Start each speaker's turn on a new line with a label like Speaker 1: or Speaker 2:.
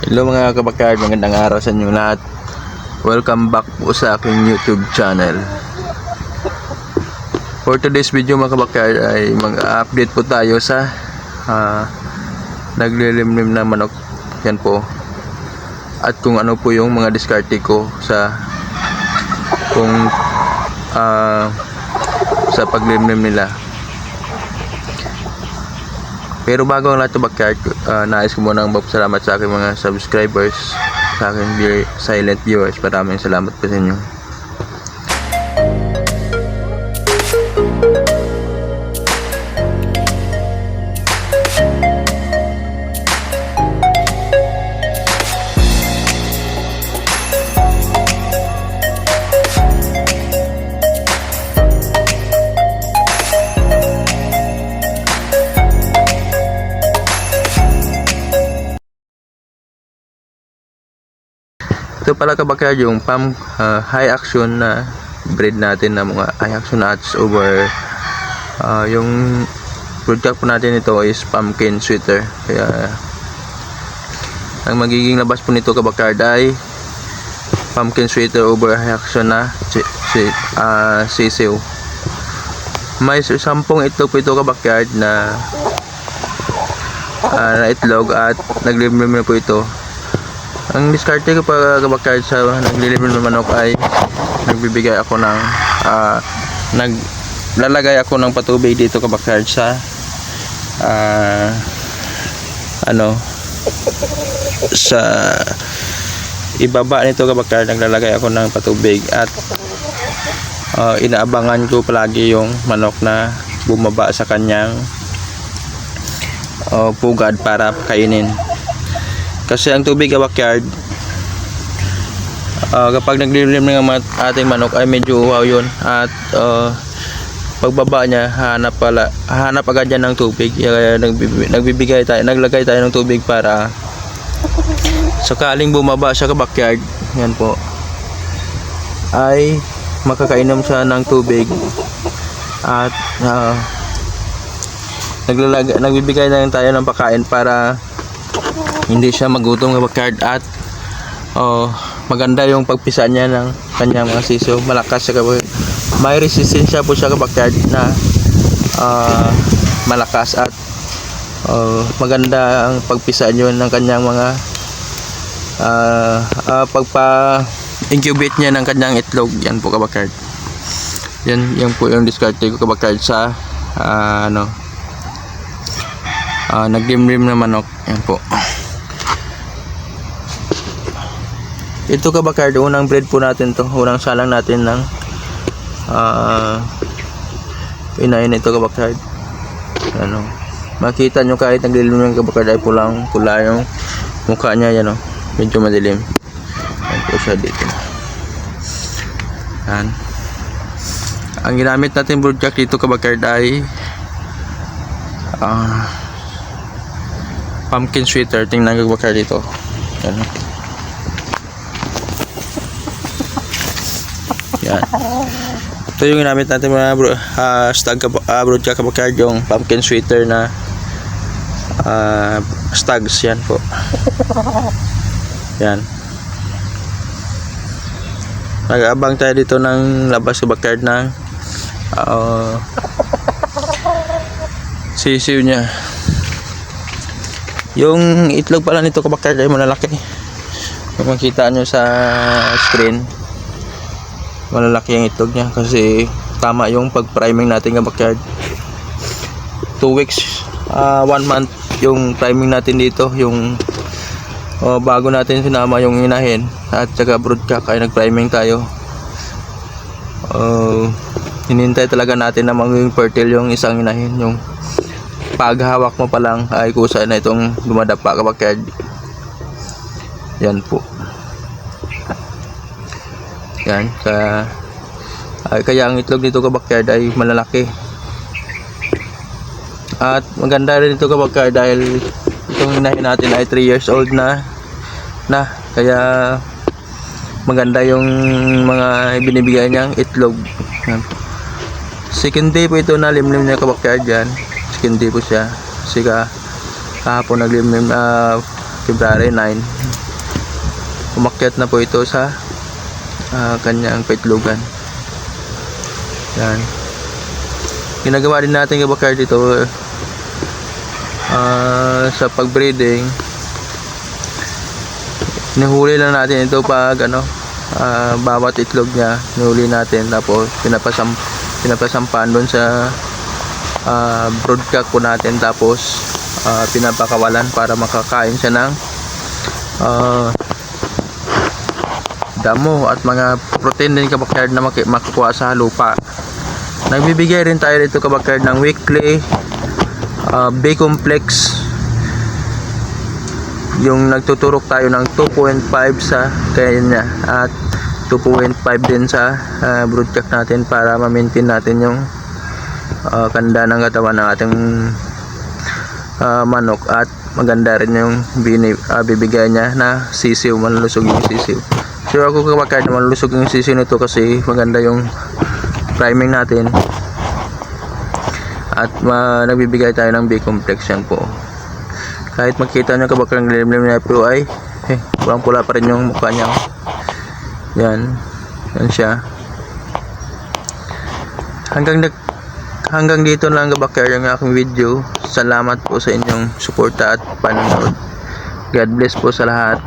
Speaker 1: Hello mga kabakard, magandang araw sa inyo lahat. Welcome back po sa aking YouTube channel. For today's video mga kabakard ay mag-update po tayo sa naglilimlim na manok. Yan po. At kung ano po yung mga diskarte ko sa sa paglimlim nila. Pero bago ang lahat backyard, nais ko munang magpasalamat sa aking mga subscribers, sa aking silent viewers. Maraming salamat po sa inyo. Ito pala kabakard yung high action na breed natin na mga high action nuts over yung product po natin ito is pumpkin sweeter. Kaya ang magiging labas po nito kabakard ay pumpkin sweeter over high action na sisiw. May 10 itlog po ito kabakard na itlog at naglimlim na po ito. Ang diskarte ko pa kabakard sa naglilimlim ng manok ay nagbibigay ako ng naglalagay ako ng patubig dito kabakard sa sa ibaba nito kabakard. Naglalagay ako ng patubig at inaabangan ko palagi yung manok na bumaba sa kanyang pugad para kainin. Kasi ang tubig kabakard, kapag naglilimlim ng ating manok ay medyo uhaw yun. At pagbaba niya, hanap agad yan ng tubig. Kaya naglagay tayo ng tubig para sakaling bumaba siya kabakard, yan po, ay makakainom siya ng tubig. At nagbibigay na tayo ng pagkain para hindi siya magutom kabakard. At maganda yung pagpisa niya ng kanyang mga sisiw. Malakas siya kabakard. May resistensya po siya kabakard na malakas. At maganda ang pagpisa niyo ng kanyang mga pagpa-incubate niya ng kanyang itlog. Yan po kabakard. Yan po yung diskarte ko kabakard sa naglimlim na manok. Yan po. Ito kabakard, unang breed po natin to. Unang salang natin ng inahin ito kabakard. Makita nyo kahit naglilim ng kabakard ay pula yung mukha niya. Yan, medyo madilim. Yan po siya dito. Yan. Ang ginamit natin broodjack dito kabakard ay pumpkin sweeter. Tingnan kabakard dito. Yan. Yan. Ito yung ginamit natin mga broodjack kabakard, yung pumpkin sweeter na stags. Yan po. Yan. Nag-aabang tayo dito ng labas kabakard ng sisiw niya. Yung itlog pala nito kabakard ay malalaki. Kung makita nyo sa screen, malalaki ang itlog niya kasi tama yung pag-priming natin kabakard. 2 weeks, 1 month yung priming natin dito. Yung bago natin sinama yung inahin at saka broodjack ay nag-priming tayo. Hinintay talaga natin na maging fertile yung isang inahin. Yung paghawak mo pa lang ay kusa na itong dumadapa kabakard. Yan po. Yan, kaya ang itlog nito kabakard ay malalaki. At maganda rin ito kabakard dahil itong inahin natin ay 3 years old na. Kaya maganda yung mga binibigay niyang itlog. Yan. Second day po ito na limlim niya kabakard. Yan, second day po siya. Kasi kahapon naglimlim February 9. umakyat na po ito sa kanyang pitlugan. Yan. Ginagawa din natin kabakard dito sa pagbreeding. Nihuli lang natin ito pag bawat itlog niya nihuli natin, tapos pinapasampan doon sa broodcock po natin, tapos pinapakawalan para makakain siya ng damo at mga protein din kabakard na makukuha sa lupa. Nagbibigay rin tayo dito kabakard ng weekly B-complex, yung nagtuturok tayo ng 2.5 sa kanya at 2.5 din sa broodcock natin para ma-maintain natin yung kanda ng katawan ng ating manok, at maganda rin yung bibigay niya na sisiw, malulusog yung sisiw. So ako kabakard na malulusog yung sisiw nito kasi maganda yung priming natin at nagbibigay tayo ng B-complex yan po. Kahit makita nyo kabakard ng limlim na po ay pulang pula pa rin yung mukha niya. Yan siya. Hanggang dito lang kabakard yung aking video. Salamat po sa inyong suporta at panonood. God bless po sa lahat.